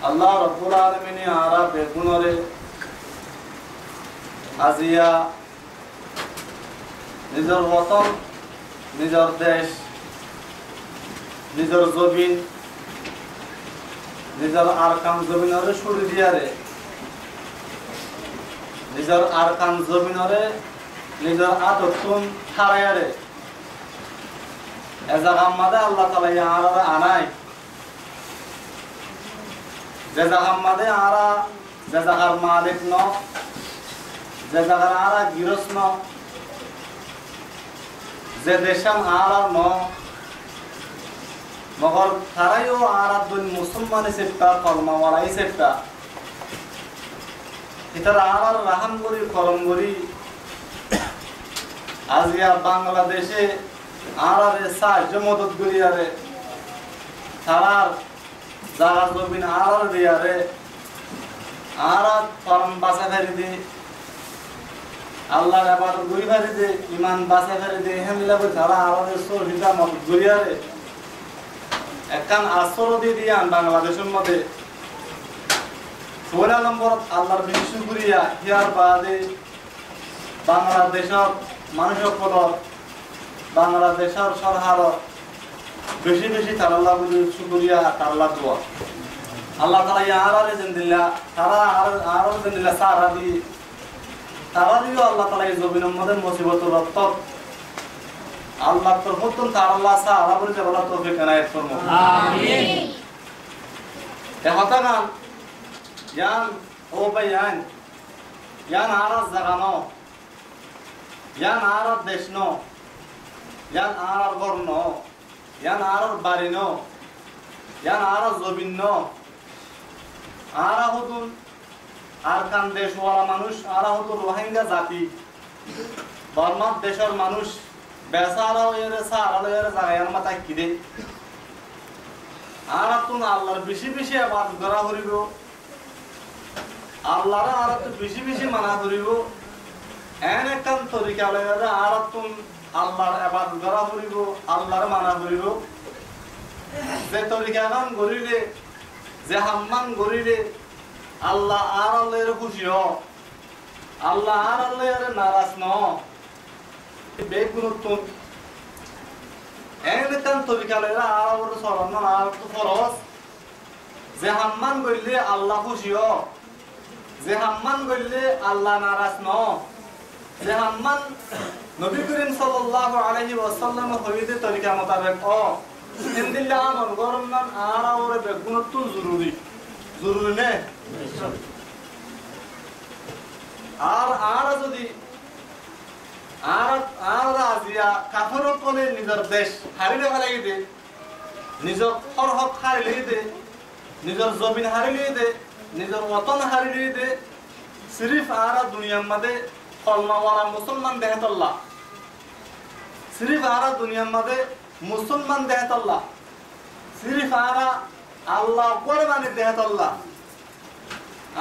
আল্লাহ রাব্বুল আলামিন আরা বেগুনরে আজিয়া নিজের ওতন নিজের দেশ নিজের জমিন নিজের আরকান জমিনরে ছুড়ি দিয়ারে নিজের আরকান জমিনরে নিজের আদতুন হারায়ারে এ জায়গা মাদে আল্লাহ তাআলা ইয়ারা আনাই যে জায়গা মাদে আরা যে জায়গার মালিক ন যে জায়গার আরা গিরস ন যে দেশান আরা ন মগর তারাইও আরা দুন মুসলমানি সেপ্তা কলমাওয়ালাই সেপ্তা ইতার আরার রাহাম করি করম করি আজিয়া বাংলাদেশে আরারে সাহায্য মদত করিয়ারে তারার জাগা জমিন আরার দিয়ারে আরা ফরম বাসা ফেরি দি আল্লাহর ইবাদত করি ফেরি দি ঈমান বাসা ফেরি দি হেমিলা কই তারা আরারে সহিদা মদত করিয়ারে একখান আসর দিয়ে দিয়ান বাংলাদেশের মধ্যে 16 নম্বর আল্লাহর বেশি শুকরিয়া হিয়ার বাদে বাংলাদেশের মানুষের পদর বাংলাদেশের সরকার বেশি বেশি তারাল্লাহ শুকরিয়া তারাল্লাহ দোয়া আল্লাহ তাআলা ইয়ারারে জিন্দিল্লা তারা আর জিন্দিল্লা সারা দি তারা দিও আল্লাহ তাআলা এই জমিনের মধ্যে মুসিবতের রক্ত আল্লাহ তোর মতন তারাল্লাহ সারা বলে বলা তৌফিক এনায়েত ফরমো আমিন এ হতানা ইয়ান ও বায়ান ইয়ান আরাস জাগানো ইয়ান আরাস দেশনো ইয়ান আরার গর্ণ ইয়ান আরার বাড়িনো ইয়ান আরার জমিন আরা হতুন আরকান দেশওয়ালা মানুষ আরা হতুন রোহিঙ্গা জাতি বর্মার দেশের মানুষ বেসারা হয়ে সারা হয়ে জাগায়ার মাথায় কিদে আরা তুন আল্লাহর বেশি বেশি ইবাদত করা করিব আল্লাহর আরা তো বেশি বেশি মানা করিব এন একখান তরিকা লইয়া আরা তুন আল্লাহর ইবাদত করা করিব আল্লাহর মানা করিব যে তরিকা গান করিলে যে হাম্মান করিলে আল্লাহ আর আল্লাহর খুশি হ আল্লাহ আর আল্লাহর নারাজ ন বেগুরুত্ব এন একখান তরিকা লইয়া আর ওর সরণ আর তো ফরজ যে হাম্মান করিলে আল্লাহ খুশি হ যে হাম্মান করিলে আল্লাহ নারাজ ন যে হাম্মান নবী করিম সাল্লাল্লাহু আলাইহি ওয়াসাল্লাম হইতে তরিকা মোতাবেক ও ইনদিল্লাহ আমল গরমান আর ওরে বেগুনত্ব জরুরি জরুরি নে আর যদি আর আজিয়া কাফর কোনে নিজের দেশ হারিলে ফেলাই দে নিজের হক হারিলে দে নিজের জমিন হারিলে দে নিজের ওতন হারিলে দে সিরিফ আর দুনিয়ার মধ্যে কলমাওয়ালা মুসলমান দেহতল্লাহ সিরিফ আর দুনিয়ার মধ্যে মুসলমান দেহতল্লাহ সিরিফ আর আল্লাহ করে মানে দেহতল্লাহ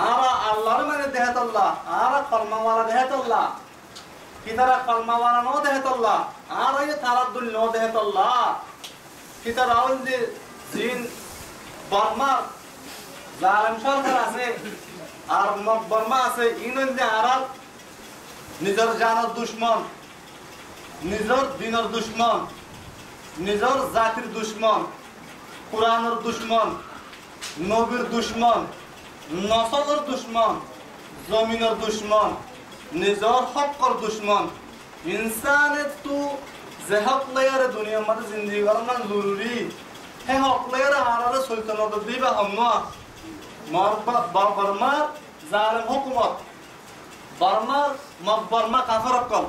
আর আল্লাহর মানে দেহতল্লাহ আর কলমাওয়ালা দেহতল্লাহ কি তারা কলমাওয়ালা নো দেহতল্লাহ আর এই তারা দুল নো দেহতল্লাহ কি তারা ওই যে জিন বর্মা জালেম সরকার আছে আর বর্মা আছে ইনন যে আর নিজের জানের দুশ্মন নিজের দিনের দুশ্মন নিজের জাতির দুশ্মন কুরআনের দুশ্মন নবীর দুশ্মন নসলের দুশ্মন জমিনের দুশ্মন নিজের হকর দুশ্মন ইনসানে তু যে হক লয়ারে দুনিয়ার মধ্যে জিন্দগি করা জরুরি হে হক লয়ারে আরারে সুলতানত দিবা হম্মা বর্মার জালেম হুকুমত বর্মার বর্মা কাফর কল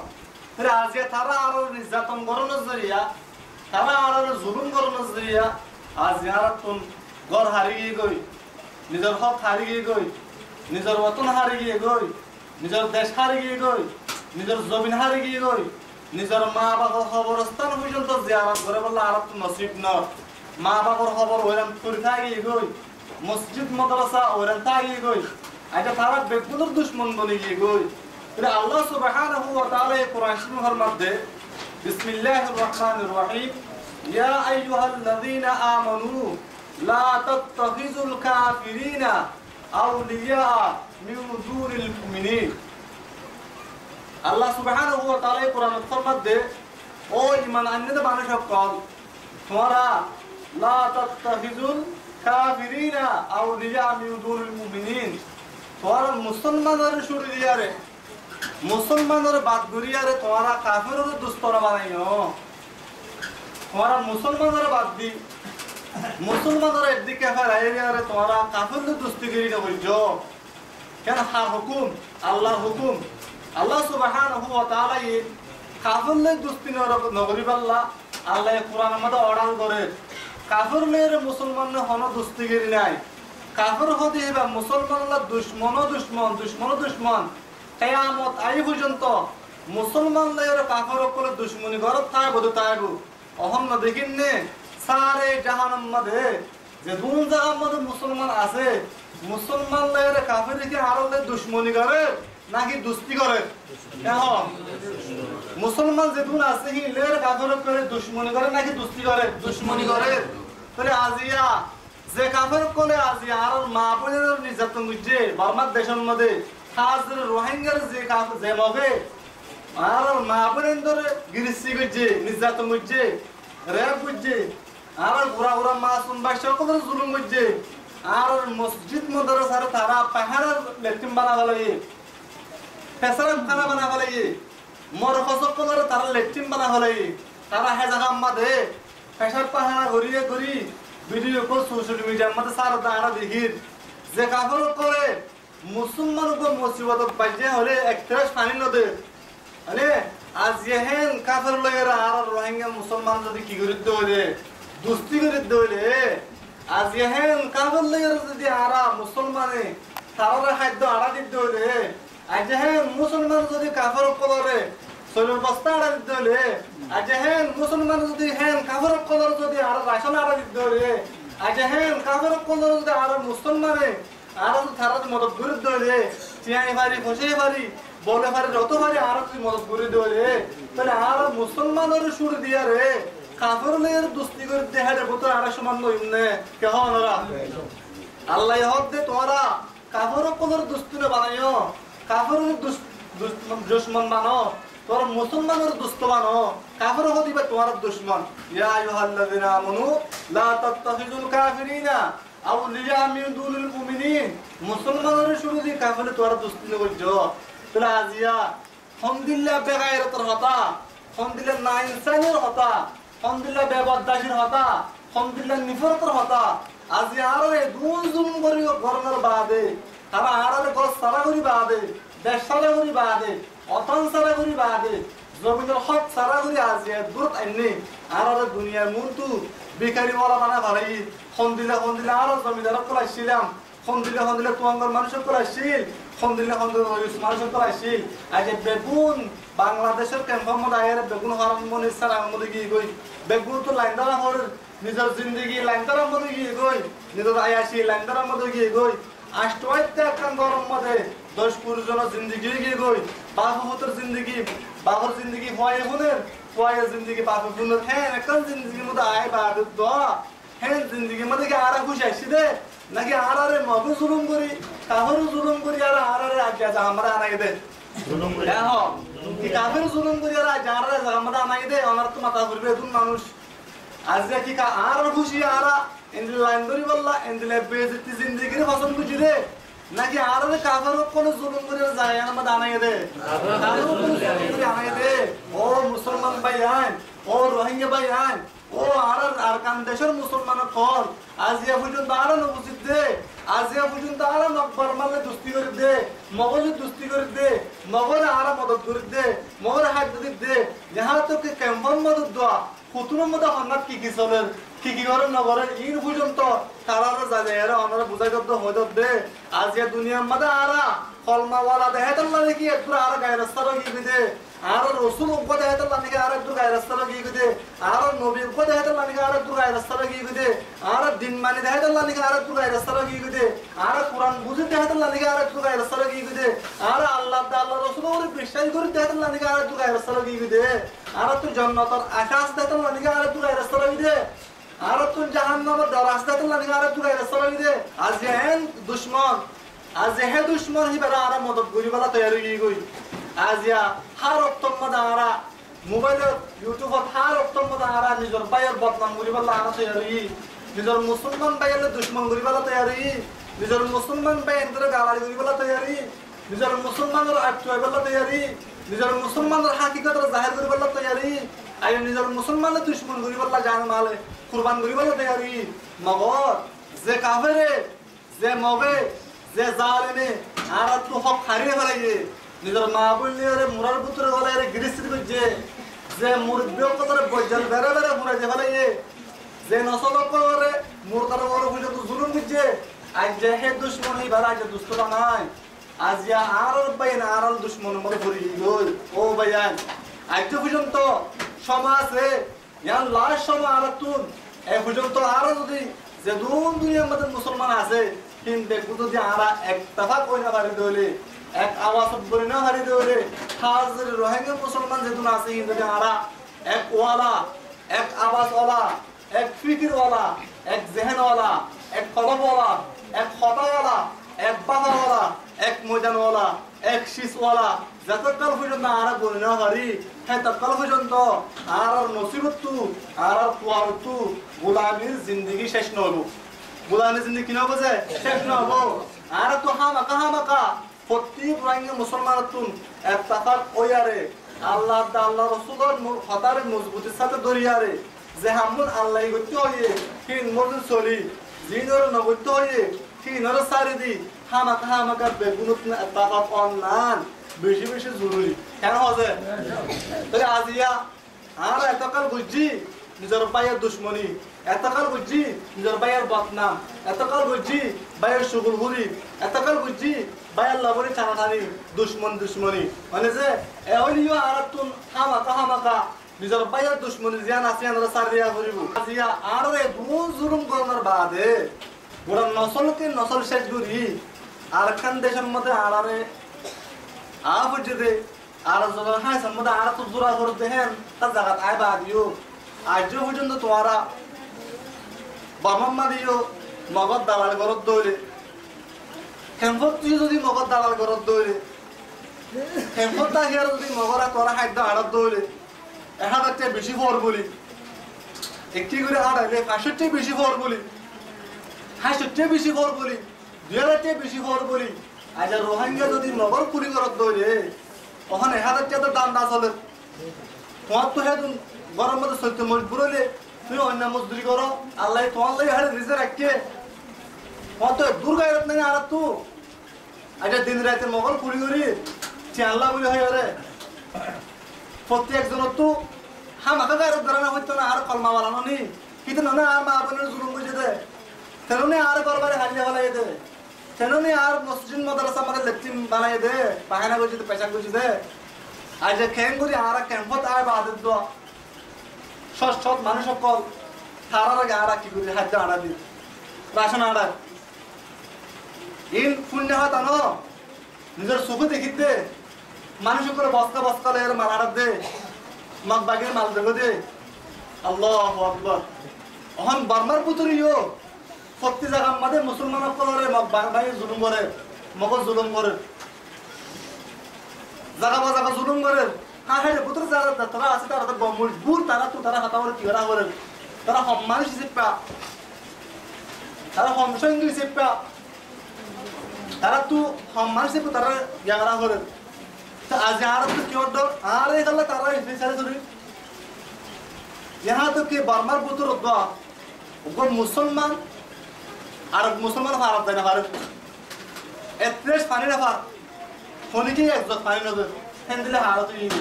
ফির আজকে তারা আরো নির্যাতন করানোর জরিয়া তারা আরো জুলুম করানোর জরিয়া আজ আর তুন ঘর হারিয়ে গই নিজের হক হারিয়ে গই নিজের ওতন হারিয়ে গই নিজের দেশ হারিয়ে গই নিজের জমিন হারিয়ে গই নিজের মা বাবার খবরস্থান পর্যন্ত জিয়ারত করে বললে আর তো নসিব ন মা বাবার খবর ওইরাম করে থাকিয়ে গই মসজিদ মাদ্রাসা ওইরাম থাকিয়ে গই আজ তারা বেগুনের দুশ্মন বনে গিয়ে গই আল্লাহ সুবহানাহু ওয়া তাআলা এই কোরআন শরীফের মধ্যে বিসমিল্লাহির রহমানির রহিম ইয়া আইয়ুহাল্লাযীনা আমানু লা তাত্তাখিযুল কাফিরিনা আউলিয়া মিন দুনিল মুমিনিন। আল্লাহ সুবহানাহু ওয়া তাআলা কোরআনের মধ্যে ও ঈমান আনতে মানুষ সকল তোমরা লা তাত্তাখিযুল কাফিরিনা আউলিয়া মিন দুনিল মুমিনিন, তোমরা মুসলমানের শুরু দিয়ারে মুসলমানের বাদ গরিয়ারে তোমরা কাফিরের দুস্তরা বানাইও। তোমরা মুসলমানের বাদ দি মুসলমানের একদিকে ফেরাইয়ারে তোমরা কাফিরের দুস্তিগিরি করছো কেন? হুকুম আল্লাহর হুকুম। আল্লাহ সুবহানাহু ওয়া তাআলা কাফিরদের দুস্তি নগরিবাল্লাহ আল্লাহ কোরআনের মধ্যে অর্ডার করে কাফিরদের মুসলমানের হন দুস্তিগিরি নাই। কাফির হতে বা মুসলমানরা দুশ্মন কিয়ামত আই পর্যন্ত মুসলমানদের কাফির করে দুশ্মনী ঘরত থাকবো তো থাকবো। অহন দেখিন নে সারে জাহান্নাম মধ্যে যে দুন জায়গার মধ্যে মুসলমান আছে মুসলমানদের কাফিরকে আরলে দুশ্মনী করে নাকি দুস্তি করে? এখন মুসলমান যে দুন আছে কি লের কাফির করে দুশ্মনী করে নাকি দুস্তি করে? দুশ্মনী করে। তাহলে আজিয়া যে কাফের কোলে আজিয়া আর মা বোনের নির্যাতন করছে বার্মার দেশের মধ্যে হাজর রোহিঙ্গার যে কাফের যে মবে আর মা বোনের ধরে গিরিসি করছে নির্যাতন করছে রেপ করছে আর ঘোরা মাসুম ভাই সকলের জুলুম করছে আর মসজিদ মাদ্রাসার তারা পাহাড়ের লেট্রিন বানাবা লাগে পেশারাম খানা বানাবা লাগে মর সকলের তারা লেট্রিন বানাবা লাগে তারা হেজাগাম মাঝে পেশার পাহাড়া ঘুরিয়ে ঘুরি ভিডিও কল সোশ্যাল মিডিয়ার মধ্যে সারা দাঁড়া দেখির যে কাফের করে মুসলমান উপর মুসিবত বাজে হলে একট্রাস পানি নদে মানে আজ ইহেন কাফের লগেরা আর রোহিঙ্গা মুসলমান যদি কি করে দৌড়ে দুস্তি করে দৌড়ে আজ ইহেন কাফের লগেরা যদি আরা মুসলমানে তারা খাদ্য আড়া দিতে দৌড়ে আজ ইহেন মুসলমান যদি কাফের উপরে শরীর বস্তা আড়া দিতে দৌড়ে আজ হেন মুসলমান যদি হেন কাফের কলর যদি আর রাশন আড়া দিতে দৌড়ে আজ হেন কাফের কলর যদি আর মুসলমানে আর তারা মদত করে দৌড়ে চিয়াই ভারি ফসে ভারি বলে ভারি যত ভারি আর তুই মদত করে দৌড়ে তাহলে আর মুসলমানের সুর দিয়া রে কাফের লের দুস্তি করে দেহারে বোতল আর সমান নইমনে কেহ ওরা আল্লাহ হক দে তোরা কাফের কলর দুস্তি না বানাইও কাফের দুশ্মন বানো তোর মুসলমানের দুষ্ট বানো কাফের হদিবা তোমার দুশ্মন। ইয়া আইয়ুহাল্লাযিনা আমানু লা তাত্তাখিযুল কাফিরিনা আউলিয়া মিন দুনিল মুমিনিন। মুসলমানের শুরু দি কাফের তোরা দুস্তি করছো তোরা আজিয়া হমদিল্লাহ বেগায়রতের হতা হমদিল্লাহ না ইনসানের হতা হমদিল্লাহ বেবদাশির হতা হমদিল্লাহ নিফরতের হতা আজিয়া আরে দুন জুম করি গরনের বাদে তারা আরে গর সারা করি বাদে দেশ সারা করি বাদে অতন সারা করি বাদে জমিনের হক সারা করি আজিয়া দূর আইনি আর দুনিয়ার মন্তু বেকারি ওরা বানা ভালাই হমদিল্লাহ আর জমিদার কলাইছিলাম হমদিল্লাহ তোমার মানুষের কলাইছিল হমদিল্লাহ মানুষের কলাইছিল আজ বেগুন বাংলাদেশের ক্যাম্পের মধ্যে আয়ের বেগুন হরম মনে সারার মধ্যে গিয়ে গই বেগুন তো লাইন দ্বারা হর নিজের জিন্দগি লাইন দ্বারার মধ্যে গিয়ে গই নিজের আয়াসি লাইন দ্বারার মধ্যে গিয়ে গই আষ্টওয়াইতে একখান গরম মধ্যে 10-20 জনের জিন্দগি গিয়ে গই বাহুতের জিন্দগি বাহুর জিন্দগি হয় এখনের হয় জিন্দগি বাহু গুণের হ্যাঁ একখান জিন্দগির মধ্যে আয় বাদ দোয়া হ্যাঁ জিন্দগির মধ্যে কি আর খুশি আসছি দে নাকি আর আরে মগু জুলুম করি কাফেরও জুলুম করি আর আরে আজ্ঞা যা আমরা আনাই দে জুলুম করি হ্যাঁ কি কাফের জুলুম করি আর যারা আমরা আনাই দে আমার তো মাথা ঘুরবে তুমি মানুষ আজ কি আর খুশি আর এন্দিল লাইন ধরি বললা এন্দিলে বেজতি জিন্দগির পছন্দ বুঝি রে নাকি আর কাফের কোন জুলুম করে যায় আমরা আনাই দে কাফের কোন জুলুম করে আনাই দে ও মুসলমান ভাই আইন ও রোহিঙ্গা ভাই আইন ও আর কান দেশের মুসলমান কল আজিয়া পর্যন্ত আর নবুজিত দে আজিয়া পর্যন্ত আর নকবার মালে দুস্তি করে দে মগজে দুস্তি করে দে মগরে আর মদত করে দে মগরে হাত দিতে দে যাহা তোকে ক্যাম্পন মদত দেওয়া কুতুনের মধ্যে হন্নাত কি চলের কি করে নগরের ইন পর্যন্ত তারা যায় এরা ওনারা বুঝাই করতে হয়ে দে আজিয়া দুনিয়ার মধ্যে আরা কলমাওয়ালা দেহে তাল্লা দেখি একটু আর গায়ে রাস্তারও গিয়ে দে আর রসুল উপর দেহে তাল্লা নাকি আর একটু গায়ে রাস্তারও গিয়ে দে আর নবী উপর দেহে তাল্লা নাকি আর একটু গায়ে রাস্তারও গিয়ে দে আর দিন মানে দেহে তাল্লা নাকি আর একটু গায়ে রাস্তারও গিয়ে দে আর কোরআন বুঝি দেহে তাল্লা নাকি আর একটু গায়ে রাস্তারও গিয়ে দে আর আল্লাহ রসুল ওর বিশ্বাস করে দেহে তাল্লা নাকি আর একটু গায়ে রাস্তারও গিয়ে দে আর তুই জন্নতর আকাশ দেহে তাল্লা নাকি আর একটু গায়ে রাস্তারও গিয়ে দে আরতুন জাহান্নামের রাস্তাতে লাগি আরতু গায়রা সরাই দে আজ হেন দুশমন আজ হে দুশমন হিবারা আর মদত গরিবালা তৈরি হই গই আজ ইয়া হার অক্তম মদারা মোবাইল ইউটিউবত হার অক্তম মদারা নিজর বাইয়ের বদনাম গরিবালা আর তৈরি নিজর মুসলমান বাইয়ের দুশমন গরিবালা তৈরি নিজর মুসলমান বাই এন্দ্র গালারি গরিবালা তৈরি নিজর মুসলমানের আত্মীয়বালা তৈরি নিজর মুসলমানের হাকিকতর জাহির গরিবালা তৈরি আই নিজর মুসলমানের দুশমন গরিবালা জান মালে কুরবান গরিবালা তৈরি মগর যে কাফেরে যে মগে যে জালেমে আর তো হক হারিয়ে ফেলাইয়ে নিজের মা বললে মুরার পুত্র গলায় গিরিস্ত্রি করছে যে মুরব্বী কথা বজ্জাল বেড়ে বেড়ে মুড়াই যে ফেলাইয়ে যে নসল করে মুরতার বড় বুঝে তো জুলুম দিচ্ছে আজ যে হে দুশ্মন এইবার আজ দুষ্টতা নাই আজ ইয়া আর বাইন আর দুশ্মন মরে ভরি গই ও ভাইয়ান আজ পর্যন্ত সমাজে ইয়ান লাশ সময় আর তুন এই পর্যন্ত আর যদি যে দুনিয়ার মধ্যে মুসলমান আছে কিন্তু যদি আরা একতফা কই না পারি দলে এক আওয়াজ বলি না পারি দলে হাজার রোহিঙ্গা মুসলমান যেতুন আছে কিন্তু আরা এক ওয়ালা এক আওয়াজ ওয়ালা এক ফিকির ওয়ালা এক জেহেন ওয়ালা এক কলম ওয়ালা এক খতা ওয়ালা এক বাবা ওয়ালা এক ময়দান ওয়ালা এক শীষ ওয়ালা যতকাল পর্যন্ত আরা বলি না পারি হ্যাঁ ততকাল পর্যন্ত আর নসিবত আর কুয়ারত গোলামির জিন্দগি শেষ নহব গোলামি জিন্দগি কিনা বসে শেষ নহব আর তো হামাকা প্রত্যেক রঙে মুসলমান তুন এতফাক ওয়ারে আল্লাহ আল্লাহ রাসূলের হতারে মজবুতির সাথে দরিয়ারে যে হামুন আল্লাহ গতি হয়ে কিন মরুন চলি জিনর নগতি হয়ে কিনর সারি দি হামাকা বেগুনত এতফাক অন্যান বেশি বেশি জরুরি কেন হবে তাহলে আজিয়া আর এতকাল বুঝছি নিজের ভাইয়ের দুশ্মনী এতকাল বুঝছি নিজের ভাইয়ের বদনাম এতকাল বুঝছি ভাইয়ের সুগুল হুরি এতকাল বুঝছি ভাইয়ের লাভরি টানাটানি দুশ্মনী মানে যে এহলিও আর তুন হামাকা নিজের ভাইয়ের দুশ্মনী জিয়ান আছে আমরা সারিয়া করিব আজিয়া আর এ দুন জুলুম করার বাদে গোটা নসলকে নসল শেষ করি আর খান দেশের মধ্যে আরারে আবুজে আর যখন হাই সম্বন্ধে আর তো জোড়া করে দেখেন তার জায়গা আয় বা দিও আজ পর্যন্ত তোমারা বামাম্মা দিও মগজ দালাল ঘরত দৌড়ে হেমফত তুই যদি মগজ দালাল ঘরত দৌড়ে হেমফত তাহিয়ার যদি মগরা তোরা খাদ্য আড়ত দৌড়ে 1000 বেশি ফর বলি একটি করে আড়াইলে 500 বেশি ফর বলি 500 বেশি ফর বলি 2000 বেশি ফর বলি আজ রোহিঙ্গা যদি নগর পুরি ঘরত দৌড়ে ওখানে 1000 তো দাম না চলে তোমার তো হেতুন গরম মধ্যে চলতে মজবুর হইলে তুমি অন্য মজদুরি করো আল্লাহ তোমার লাগে হারে রিজে রাখকে তোমার তো দুর্গায়ত নাই আর তু আজ দিন রাতে মগল পুরি করি আল্লাহ বলে হয় রে প্রত্যেকজনের তো হামাকা গায়ের ধরানো হইতো না আর কলমা বানানো নি কিন্তু না আর মা বোনের জুলুম বুঝে দে তেমনি আর গরবারে হারিয়ে ফেলাই দে তেমনি আর মসজিদ মাদ্রাসা আমাদের লেট্রিন বানাই দে পায়খানা করছি দে পেশাব করছি দে আজ খেং করি আর ক্যাম্পত আয় বাদের দোয়া সৎ মানুষ সকল তারার আগে আর কি করি হাত আড়া দি রাশন আড়া ইন পুণ্য হয় তা নিজের চোখে দেখিতে মানুষ করে বস্তা এর মাল আড়া দে মগ বাগের মাল দেবো দে আল্লাহু আকবার ওহন বার্মার পুতুরিও প্রত্যেক জায়গার মধ্যে মুসলমান সকলের মগ বাঙালি জুলুম করে মগজ জুলুম করে জায়গা জুলুম করে হ্যাঁ হ্যাঁ পুত্র যারা তারা আছে তারা তো মজবুর তারা তো তারা হাতা করে কিরা করেন তারা সম্মান হিসেবে তারা সমসঙ্গ হিসেবে তারা তো সম্মান হিসেবে তারা ইয়াগরা করেন আজ আর তো কি হতো আর এগুলো তারা স্পেশালি ধরি यहाँ तो के बर्मार पुत्र होता वो मुसलमान আর মুসলমান ভারত দেয় না ভারত এত্রেস পানি না ভার ফোনিকে একজক পানি নবে হেন্দিলে হারত ইনি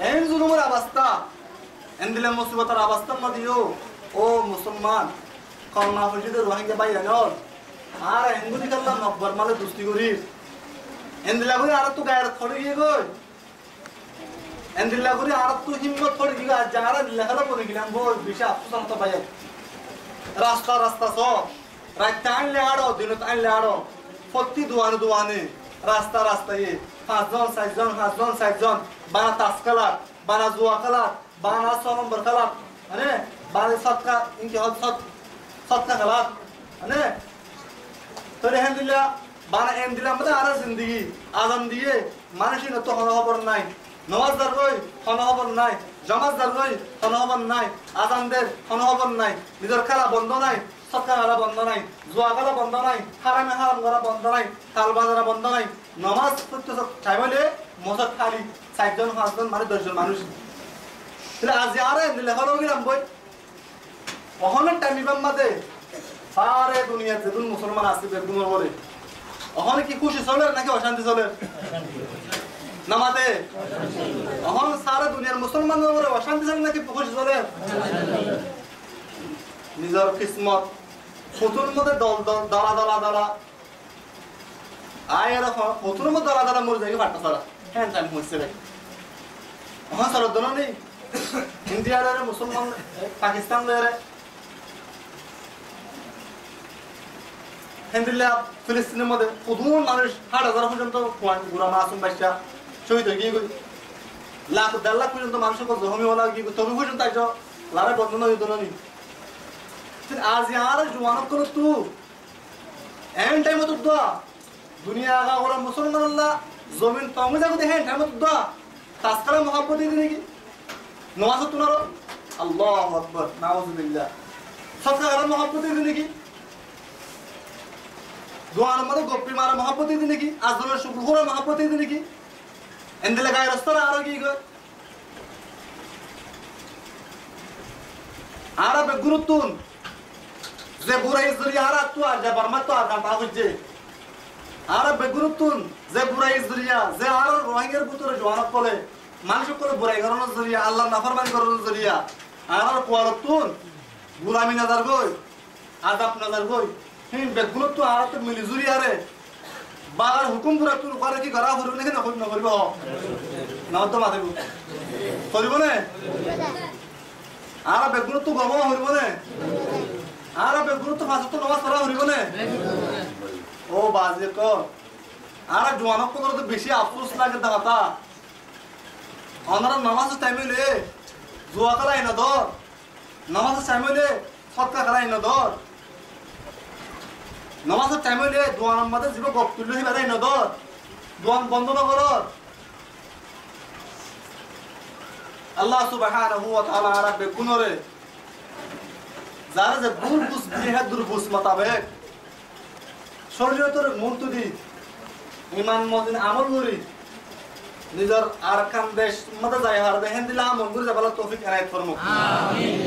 এন জুলুমের অবস্থা হেন্দিলে মুসিবতের অবস্থা মদিও ও মুসলমান কলমা ফজিদে রোহিঙ্গা ভাই আনর আর হিন্দু দিকাল্লা নব্বর মালে দুস্তি করি হেন্দিলা করে আর তো গায়ের থড়ে গিয়ে গই হেন্দিলা করে আর তো হিম্মত থড়ে গিয়ে যারা লেখাটা করে গেলাম বল বিশা আফসোস তো ভাই রাস্তা সব রাত আনলে আড়ো দিনত আনলে আড়ো প্রতি দুয়ানে রাস্তায় 5 জন 6 জন বানা তাস কালার বানা জুয়া কালার বানা 6 নম্বর কালার মানে বাড়ি সৎকা ইনকি হল সৎকা খালাত মানে তোর হ্যান দিলা বানা এম দিলাম মানে আর জিন্দগি আজান দিয়ে মানুষই তো হন খবর নাই নমাজ দার কই হন খবর নাই জমাজ দার কই হন খবর নাই আজান দের হন খবর নাই নিজের খেলা বন্ধ নাই সৎকা খেলা বন্ধ নাই জুয়া খেলা বন্ধ নাই হারামে হারাম করা বন্ধ নাই তাল বাজারা বন্ধ নাই নমাজ পড়তে চাই বলে মসজিদ খালি 4 জন 5 জন মানে 10 জন মানুষ তাহলে আজ আর দিলে হলো গেলাম বই অহনের টাইমিবাম মাঝে সারে দুনিয়াতে দুন মুসলমান আছে বেগুনের বলে অহনে কি খুশি চলে নাকি অশান্তি চলে নামাতে অহন সারা দুনিয়ার মুসলমানের বলে অশান্তি চলে নাকি খুশি চলে নিজের কিসমত ফুতুর মধ্যে দল দল দলা দলা দলা আয় এরকম ফুতুর মধ্যে দলা দলা মরে যায় বাট্টা সারা হ্যাঁ টাইম হচ্ছে রে অহন সারা দল নেই ইন্ডিয়ার মুসলমান পাকিস্তান রে হেন্দিল্লা ফিলিস্তিনের মধ্যে প্রথম মানুষ 8,000 পর্যন্ত গুড়া মাসুম বাচ্চা শহীদ হয়ে গিয়ে লাখ 1.5 লাখ পর্যন্ত মানুষের জখমি হলা গিয়ে তবু পর্যন্ত আইস লারে বন্ধন হইতো না আজ আর জোয়ানত করো তু এন টাইম তো দোয়া দুনিয়া আগা ওরা মুসলমান আল্লাহ জমিন তমে যাবো দেখে এন টাইম তো দোয়া তাসকালা মহাব্বত দিদি নাকি নমাজ তুনারো আল্লাহু আকবার নাউযুবিল্লাহ সৎকা করার মহাব্বত দিদি নাকি দোয়ার মধ্যে গোপী মারা মহাব্বত দিদি নাকি আজরের শুক্র করার মহাব্বত দিদি নাকি এন্দিলে গায়ে রাস্তারা আরো কি গো আরা বেগুরুতুন যে বুড়াই জরিয়া আরা তো আর যা বারমা তো আর গাটা হইছে আরা বেগুরুতুন যে বুড়াই জরিয়া যে আর রোহিঙ্গার ভিতরে জওয়ানত করে মানুষ করে বুড়াই করানোর জরিয়া আল্লাহ নাফরমানি করানোর জরিয়া আর কোয়ারতুন গুলামি নাজার গই আযাব নাজার গই হিন বেগুরুত তো আর তো মিলি জরিয়া রে বাগার হুকুম পুরা তুর করে কি করা হইব নাকি না করিব না তো মাথা করিব না আর বেগুরুত তো গম হইব না আর বেগুরুত ফাঁস তো নামাজ পড়া হইব না ও বাজে কো আর জওয়ানক করে তো বেশি আফসোস লাগে দাতা অনারা নামাজ টাইমে জুয়া করাই না ধর নামাজ টাইমে সৎকা করাই না ধর নামাজ টাইমে দোয়ান মাঝে জীব গপ তুলে হিবাই না ধর দোয়ান বন্ধ না কর আল্লাহ সুবহানাহু ওয়া তাআলা আর বেগুনরে যারা যে ভুল বুঝ দিয়ে দুর্বুঝ মোতাবেক শরীয়তের মুর্তদি ঈমান মদিন আমল করি নিজের আরকান দেশ মধ্যে যায় হার দেখেন দিলা আমল করে যাবার তৌফিক এনায়েত ফরমাও আমিন।